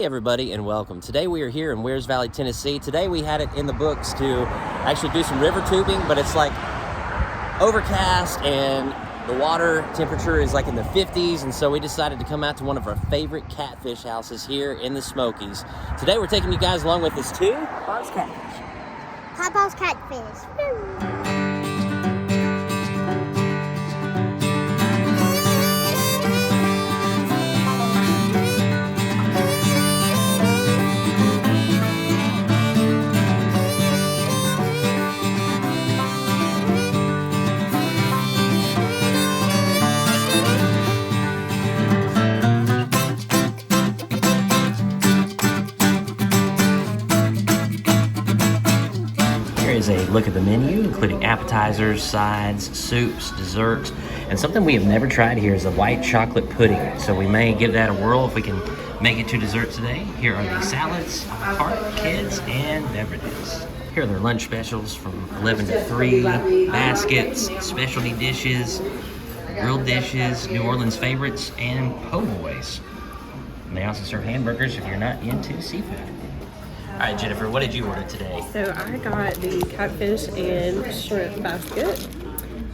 Hey everybody and welcome. Today we are here in Wears Valley, Tennessee. Today we had it in the books to actually do some river tubing, but it's like overcast and the water temperature is like in the 50s, and so we decided to come out to one of our favorite catfish houses here in the Smokies. Today we're taking you guys along with us to PAWPAW'S Catfish. PAWPAW'S Catfish. Is a look at the menu, including appetizers, sides, soups, desserts, and something we have never tried here is a white chocolate pudding. So we may give that a whirl if we can make it to dessert today. Here are the salads, tart, kids, and beverages. Here are their lunch specials from 11 to 3, baskets, specialty dishes, grilled dishes, New Orleans favorites, and po' boys. And they also serve hamburgers if you're not into seafood. All right, Jennifer, what did you order today? So I got the catfish and shrimp basket,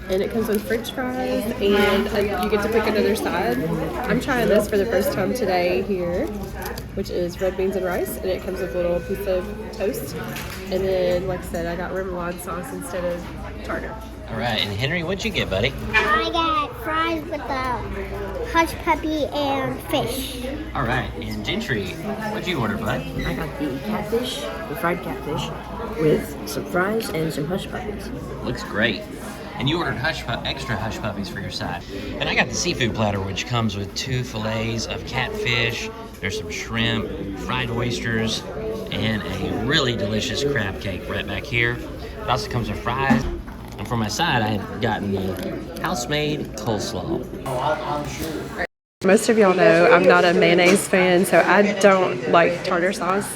and it comes with french fries, and you get to pick another side. I'm trying this for the first time today here, which is red beans and rice, and it comes with a little piece of toast. And then, like I said, I got remoulade sauce instead of tartar. All right, and Henry, what'd you get, buddy? I got fries with the hush puppy and fish. All right, and Gentry, what'd you order, bud? I got the catfish, the fried catfish, with some fries and some hush puppies. Looks great. And you ordered extra hush puppies for your side. And I got the seafood platter, which comes with 2 fillets of catfish. There's some shrimp, fried oysters, and a really delicious crab cake right back here. It also comes with fries. And for my side, I had gotten the house-made coleslaw. Most of y'all know I'm not a mayonnaise fan, so I don't like tartar sauce.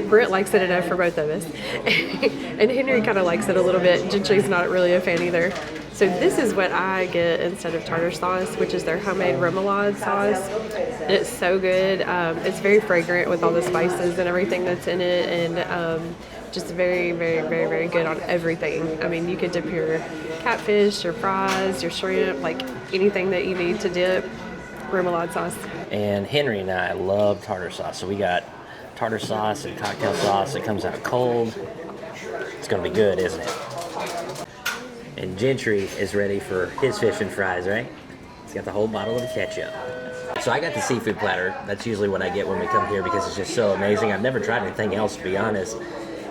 Britt likes it enough for both of us. And Henry kind of likes it a little bit. Gentry's not really a fan either. So this is what I get instead of tartar sauce, which is their homemade remoulade sauce. And it's so good. It's very fragrant with all the spices and everything that's in it, and just very, very, very, very good on everything. I mean, you could dip your catfish, your fries, your shrimp, like anything that you need to dip. Remoulade sauce. And Henry and I love tartar sauce, so we got tartar sauce and cocktail sauce. It comes out cold. It's gonna be good, isn't it? And Gentry is ready for his fish and fries, right? He's got the whole bottle of ketchup. So I got the seafood platter. That's usually what I get when we come here because it's just so amazing. I've never tried anything else, to be honest.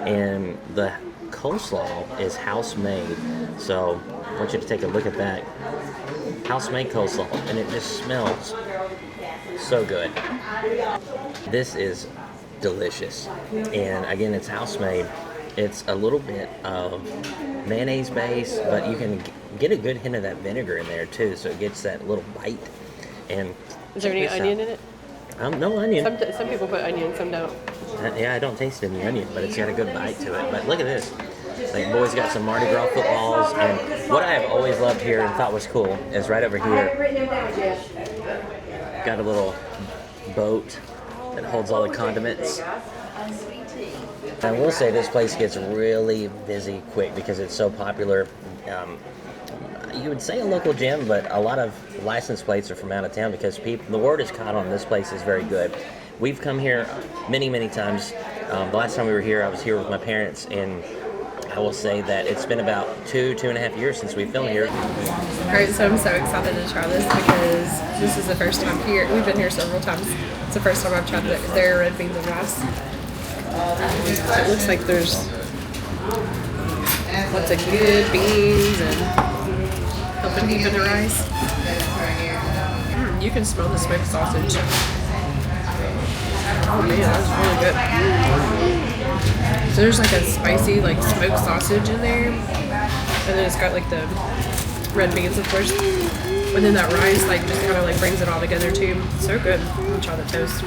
And the coleslaw is house-made, so I want you to take a look at that. House-made coleslaw, and it just smells so good. This is delicious, and again, it's house-made. It's a little bit of mayonnaise base, but you can get a good hint of that vinegar in there too, so it gets that little bite. And is there any onion in it? No onion. Some people put onion, some don't. Yeah, I don't taste any onion, but it's got a good bite to it. But look at this. Like, boys got some Mardi Gras footballs, and what I have always loved here and thought was cool is right over here, got a little boat that holds all the condiments. I will say this place gets really busy quick because it's so popular. You would say a local gym, but a lot of license plates are from out of town because the word is caught on this place is very good. We've come here many, many times. The last time we were here, I was here with my parents, and I will say that it's been about 2.5 years since we filmed here. Alright, so I'm so excited to try this because this is the first time here. We've been here several times. It's the first time I've tried their red beans and rice. It looks like there's lots of good beans and helping deepen the rice. You can smell the smoked sausage. Oh man, that's really good. So there's like a spicy like smoked sausage in there, and then it's got like the red beans, of course, and then that rice like just kind of like brings it all together too. So good. I'll try the toast.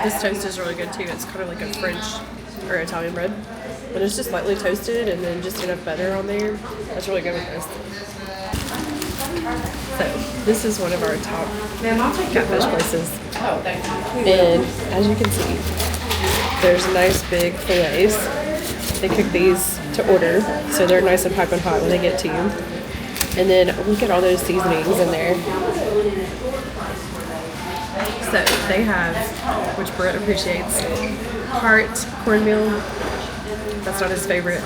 This toast is really good too. It's kind of like a French or Italian bread, but it's just lightly toasted and then just enough butter on there. That's really good with this. So this is one of our top catfish places. And as you can see, there's nice big fillets. They cook these to order, so they're nice and piping hot when they get to you. And then look at all those seasonings in there. So they have, which Brett appreciates, part cornmeal. That's not his favorite,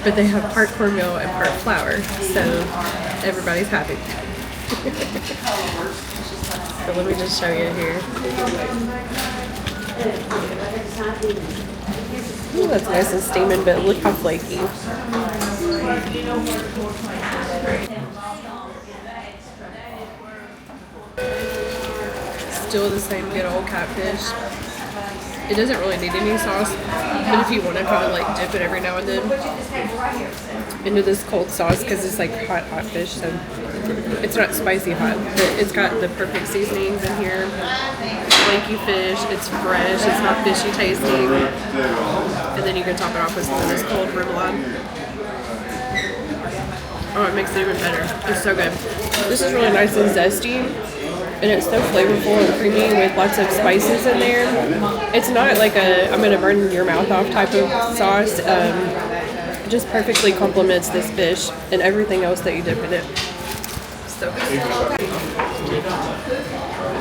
but they have part cornmeal and part flour, so everybody's happy. So let me just show you here. Ooh, that's nice and steaming, but look how flaky. Still the same good old catfish. It doesn't really need any sauce, but if you want to kind of like dip it every now and then into this cold sauce, because it's like hot fish, so it's not spicy hot, but it's got the perfect seasonings in here. Flaky fish, it's fresh, it's not fishy tasting, and then you can top it off with some of this cold remoulade. Oh, it makes it even better. It's so good. This is really nice and zesty. And it's so flavorful and creamy with lots of spices in there. It's not like a I'm gonna burn your mouth off type of sauce. It just perfectly complements this fish and everything else that you dip in it. So good.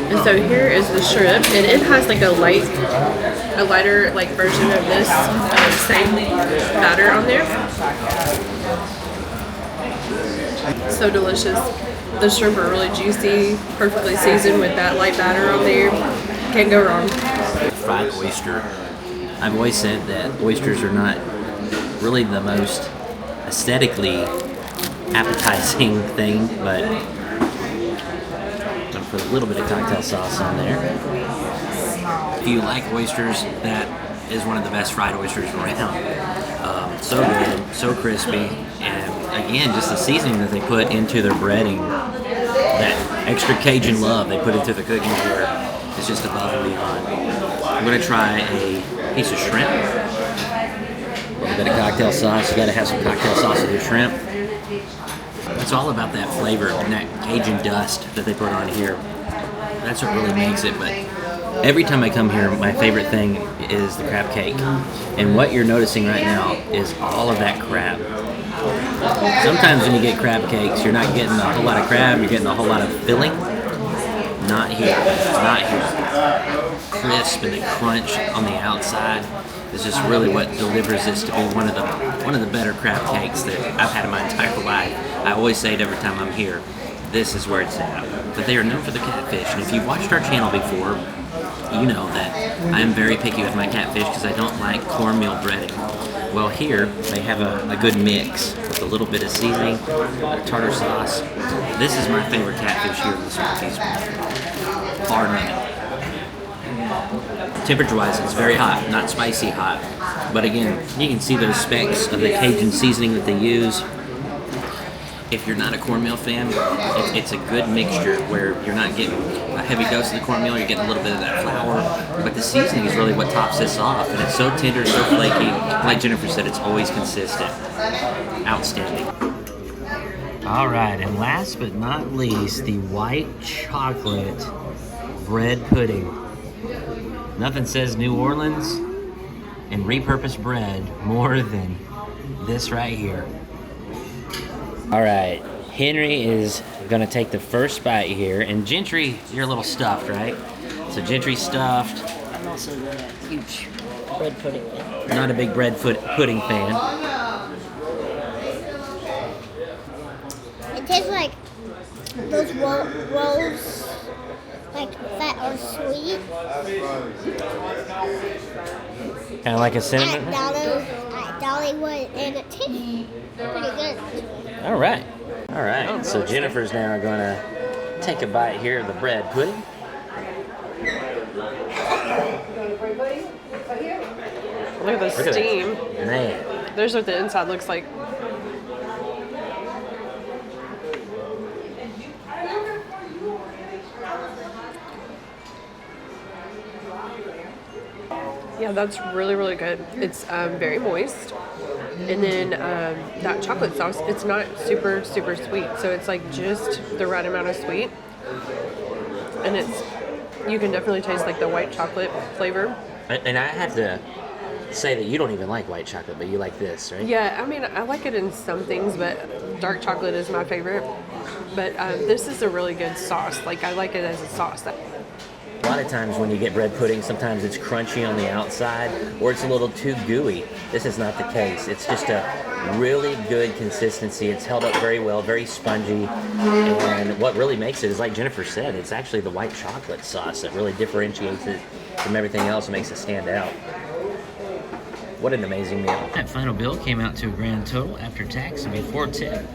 And so here is the shrimp, and it has like a lighter like version of this same batter on there. So delicious. The shrimp are really juicy, perfectly seasoned with that light batter on there. Can't go wrong. Fried oyster. I've always said that oysters are not really the most aesthetically appetizing thing, but I'm gonna put a little bit of cocktail sauce on there. If you like oysters, that is one of the best fried oysters around. So good, so crispy, and again, just the seasoning that they put into their breading, that extra Cajun love they put into the cooking here is just above and beyond. I'm gonna try a piece of shrimp, a little bit of cocktail sauce. You gotta have some cocktail sauce with your shrimp. It's all about that flavor and that Cajun dust that they put on here. That's what really makes it, but every time I come here, my favorite thing is the crab cake. And what you're noticing right now is all of that crab. Sometimes when you get crab cakes, you're not getting a whole lot of crab, you're getting a whole lot of filling. Not here. Not here. Crisp and the crunch on the outside is just really what delivers this to be one of the better crab cakes that I've had in my entire life. I always say it every time I'm here. This is where it's at. But they are known for the catfish, and if you've watched our channel before, you know that I am very picky with my catfish because I don't like cornmeal breading. Well, here they have a good mix with a little bit of seasoning, tartar sauce. This is my favorite catfish here in the Smokies, bar none. Temperature-wise, it's very hot, not spicy hot. But again, you can see those specks of the Cajun seasoning that they use. If you're not a cornmeal fan, it's a good mixture where you're not getting a heavy dose of the cornmeal, you're getting a little bit of that flour, but the seasoning is really what tops this off, and it's so tender, so flaky. Like Jennifer said, it's always consistent. Outstanding. All right, and last but not least, the white chocolate bread pudding. Nothing says New Orleans and repurposed bread more than this right here. All right, Henry is gonna take the first bite here, and Gentry, you're a little stuffed, right? So Gentry's stuffed. I'm also not a huge bread pudding fan. Not a big bread pudding fan. It tastes like those rolls, like that are sweet. Kind of like a cinnamon. At Dollywood, and it tastes pretty good. All right. So Jennifer's now gonna take a bite here of the bread pudding. Look at the steam. Man. There's what the inside looks like. Yeah, that's really, really good. It's very moist. And then that chocolate sauce, it's not super sweet, so it's like just the right amount of sweet. And you can definitely taste like the white chocolate flavor. And I have to say that you don't even like white chocolate, but you like this, right? Yeah, I mean, I like it in some things, but dark chocolate is my favorite. But this is a really good sauce. Like, I like it as a sauce. A lot of times when you get bread pudding, sometimes it's crunchy on the outside or it's a little too gooey. This is not the case. It's just a really good consistency. It's held up very well, very spongy. And what really makes it is, like Jennifer said, it's actually the white chocolate sauce that really differentiates it from everything else and makes it stand out. What an amazing meal. That final bill came out to a grand total after tax and before tip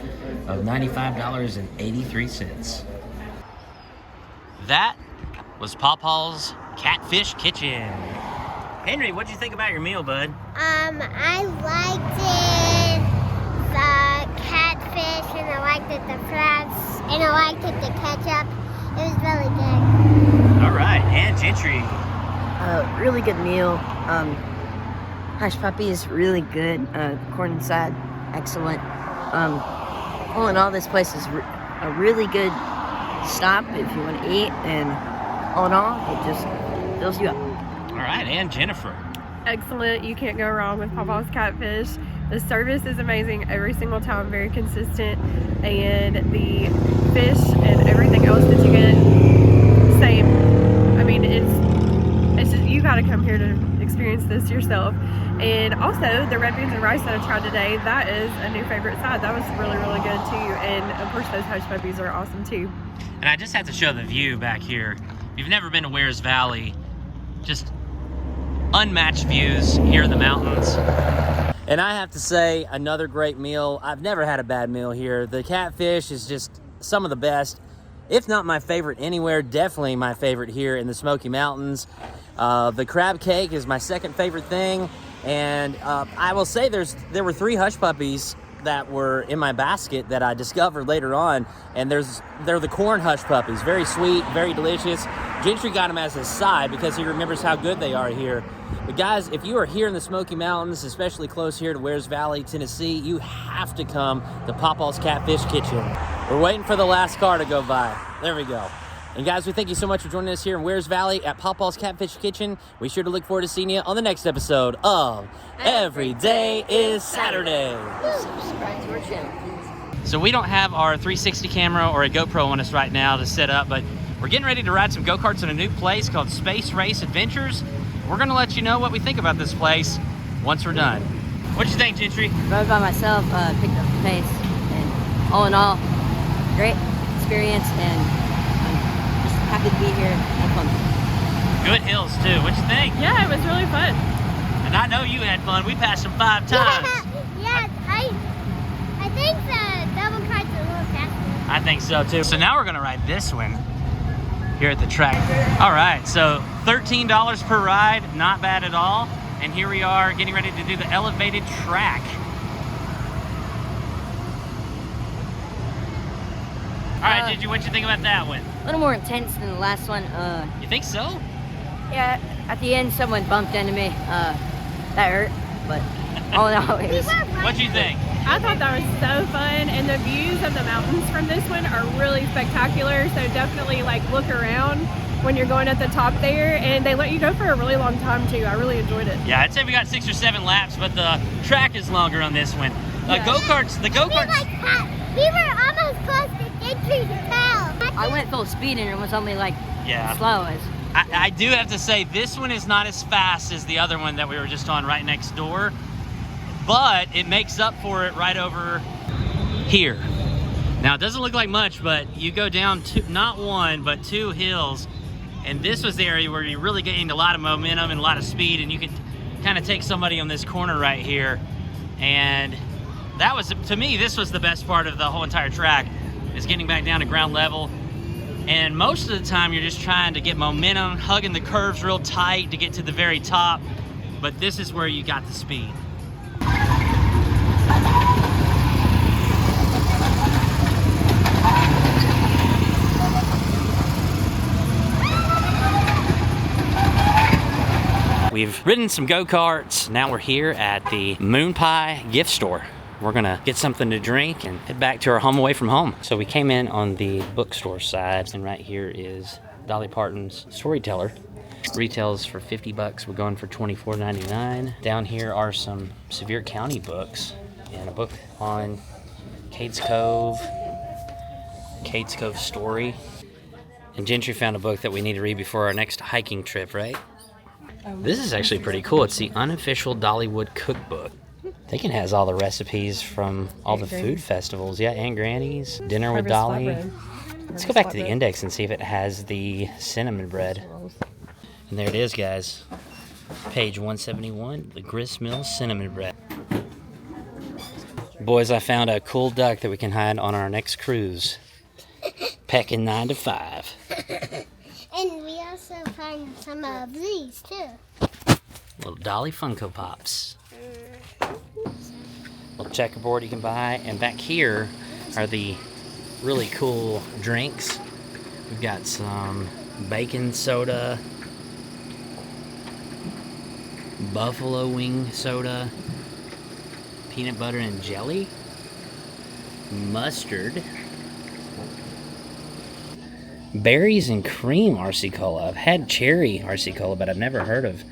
of $95.83. That was PAWPAW'S Catfish Kitchen. Henry, what'd you think about your meal, bud? I liked it, the catfish, and I liked it, the crabs, and I liked it, the ketchup. It was really good. All right, and Gentry. Really good meal. Hush puppy is really good. Corn inside, excellent. All in all, this place is a really good stop if you want to eat, and all in all, it just fills you up. All right, and Jennifer. Excellent. You can't go wrong with PAWPAW'S Catfish. The service is amazing every single time, very consistent, and the fish and everything else that you get, same. I mean, it's just, you got to come here to experience this yourself. And also, the red beans and rice that I tried today, that is a new favorite side. That was really good too. And of course, those hush puppies are awesome too. And I just have to show the view back here. If you've never been to Wears Valley, just unmatched views here in the mountains. And I have to say, another great meal. I've never had a bad meal here. The catfish is just some of the best, if not my favorite anywhere, definitely my favorite here in the Smoky Mountains. The crab cake is my second favorite thing. And I will say there were 3 hush puppies that were in my basket that I discovered later on, and they're the corn hush puppies. Very sweet, very delicious. Gentry got them as a side because he remembers how good they are here. But guys, if you are here in the Smoky Mountains, especially close here to Wears Valley, Tennessee, you have to come to PAWPAW'S Catfish Kitchen. We're waiting for the last car to go by. There we go. And guys, we thank you so much for joining us here in Wears Valley at PAWPAW'S Catfish Kitchen. We sure to look forward to seeing you on the next episode of Every Day is Saturday. Subscribe to our channel, please. So we don't have our 360 camera or a GoPro on us right now to set up, but we're getting ready to ride some go-karts in a new place called Space Race Adventures. We're gonna let you know what we think about this place once we're done. What'd you think, Gentry? Rode by myself, picked up the pace, and all in all, great experience, and I'm just happy to be here and have fun. Good hills too. What'd you think? Yeah, it was really fun. And I know you had fun. We passed them 5 times. Yeah, I think the double cart's a little faster. I think so too. So now we're gonna ride this one here at the track. All right, so $13 per ride, not bad at all. And here we are getting ready to do the elevated track. All right, Gigi, what'd you think about that one? A little more intense than the last one. You think so? Yeah, at the end, someone bumped into me. That hurt, but all in all, it was. What'd you think? I thought that was so fun, and the views of the mountains from this one are really spectacular, so definitely like look around when you're going at the top there, and they let you go for a really long time too. I really enjoyed it. Yeah, I'd say we got 6 or 7 laps, but the track is longer on this one. Yeah. Go-karts, the go-karts. We were almost close to Gentry's tail. I went full speed and it was only like Yeah. slow as. I do have to say, this one is not as fast as the other one that we were just on right next door, but it makes up for it right over here. Now, it doesn't look like much, but you go down not 1, but 2 hills, and this was the area where you really gained a lot of momentum and a lot of speed, and you could kind of take somebody on this corner right here. And that was, to me, this was the best part of the whole entire track, is getting back down to ground level. And most of the time you're just trying to get momentum, hugging the curves real tight to get to the very top. But this is where you got the speed. We've ridden some go-karts. Now we're here at the Moonpie gift store. We're gonna get something to drink and head back to our home away from home. So we came in on the bookstore side, and right here is Dolly Parton's Storyteller. Retails for 50 bucks. We're going for $24.99. Down here are some Sevier County books and a book on Cades Cove Story. And Gentry found a book that we need to read before our next hiking trip, right? This is actually pretty cool. It's the Unofficial Dollywood Cookbook. I think it has all the recipes from all the food festivals. Yeah, Aunt Granny's, Dinner with Dolly. Let's go back to the index and see if it has the cinnamon bread. And there it is, guys. Page 171, the Grist Mill cinnamon bread. Boys, I found a cool duck that we can hide on our next cruise. Pecking 9 to 5. And we also find some of these too. Little Dolly Funko Pops. Little checkerboard you can buy. And back here are the really cool drinks. We've got some bacon soda, buffalo wing soda, peanut butter and jelly, mustard, berries and cream RC Cola. I've had cherry RC Cola, but I've never heard of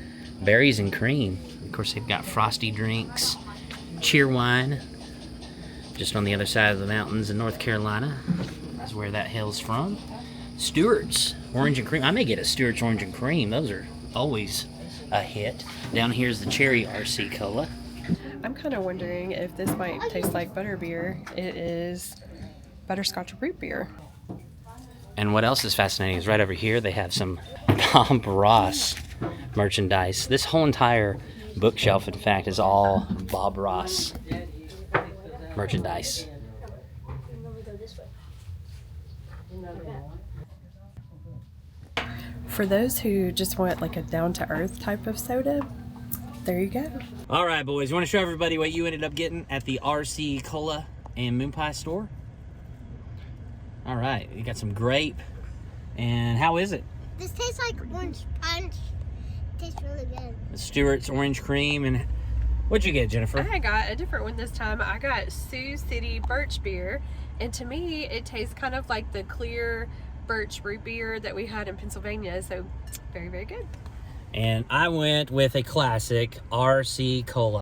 berries and cream. Of course, they've got frosty drinks, cheer wine, just on the other side of the mountains in North Carolina. That's where that hails from. Stewart's orange and cream. I may get a Stewart's orange and cream. Those are always a hit. Down here's the cherry RC Cola. I'm kind of wondering if this might taste like butterbeer. It is butterscotch root beer. And what else is fascinating is right over here they have some Bob Ross merchandise. This whole entire bookshelf, in fact, is all Bob Ross merchandise. For those who just want like a down-to-earth type of soda, there you go. All right, boys, you want to show everybody what you ended up getting at the RC Cola and Moonpie store? All right, you got some grape. And how is it? This tastes like orange punch. It tastes really good. Stewart's orange cream. And what'd you get, Jennifer? I got a different one this time. I got Sioux City Birch Beer, and to me it tastes kind of like the clear birch root beer that we had in Pennsylvania, so very, very good. And I went with a classic RC Cola.